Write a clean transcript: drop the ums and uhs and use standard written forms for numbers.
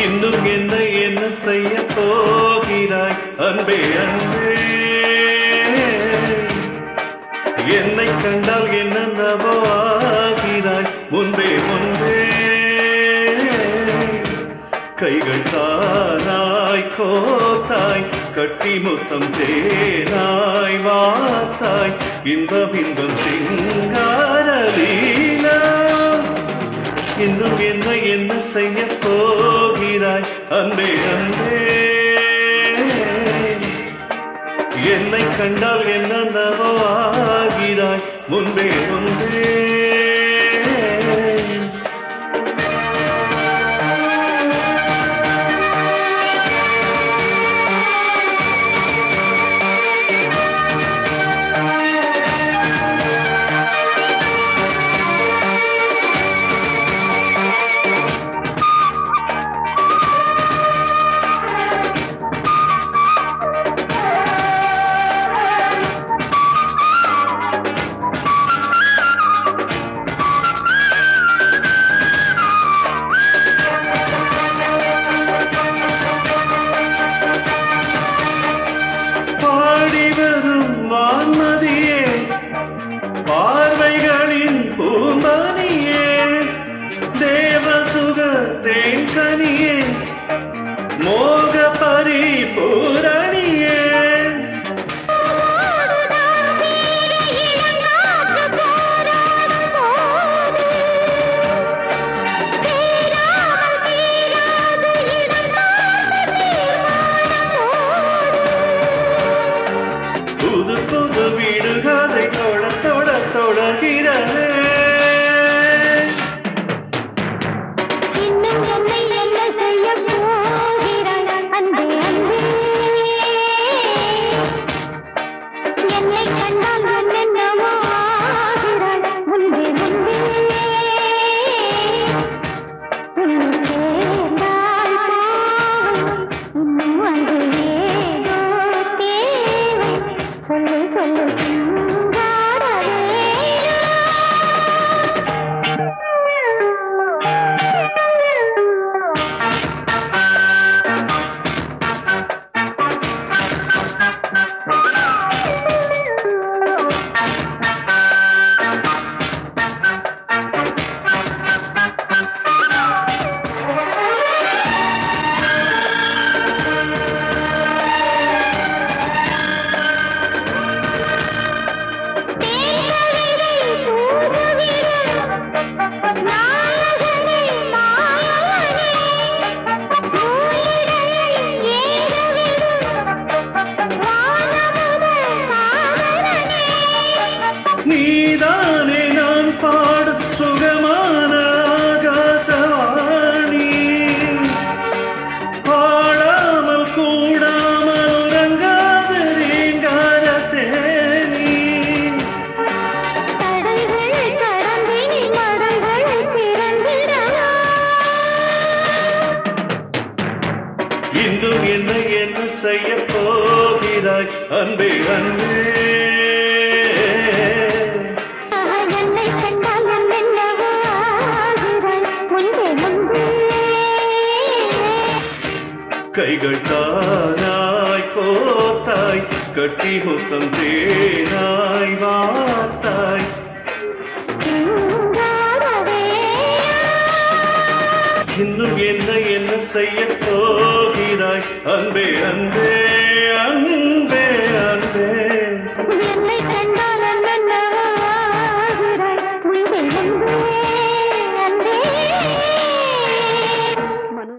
இன்னும் என்ன செய்ய போகிறாய் அன்பே அன்பே, என்னை கண்டால் என்னென்னவோ ஆகிறாய் முன்பே முன்பே. கைகள் தானாய் கோத்தாய் கட்டி முத்தம் தேனாய் வாத்தாய் இன்பம் இன்பம் சிங்காரலீலா. இன்னும் என்ன செய்ய போகிறாய் அன்பே அன்பே, என்னை கண்டால் என்னென்னவோ ஆகிறாய் முன்பே முன்பே. வான்மதியே பார்வைகளின் பூம்பனியே தேவசுக தேன்கனியே மோக பரிபூரணியே. புது புது வீடுகளை தொட தொட தொடர்கிறது. இன்னும் என்ன செய்ய போகிறாய் அன்பே அன்பே, என்னை கண்டால் என்னென்னவோ ஆகிறாய் முன்பே முன்பே. உன்னை சேர்ந்தால் போகும் இன்னும் அங்கு ஏதோ தேவை, சொல்லு சொல்லு நீதானே நான் பாடும் சுகமான ஆகாசவாணி, பாடாமல் கூடாமல் உறங்காத ரீங்கார தேனி. இன்னும் என்ன செய்ய போகிறாய் அன்பே அன்பே, கைகள் தானாய் கோத்தாய் கட்டி முத்தம் தேனாய் வாத்தாய். இன்னும் என்ன செய்ய போகிறாய் அன்பே அன்பே அன்பே அன்பே.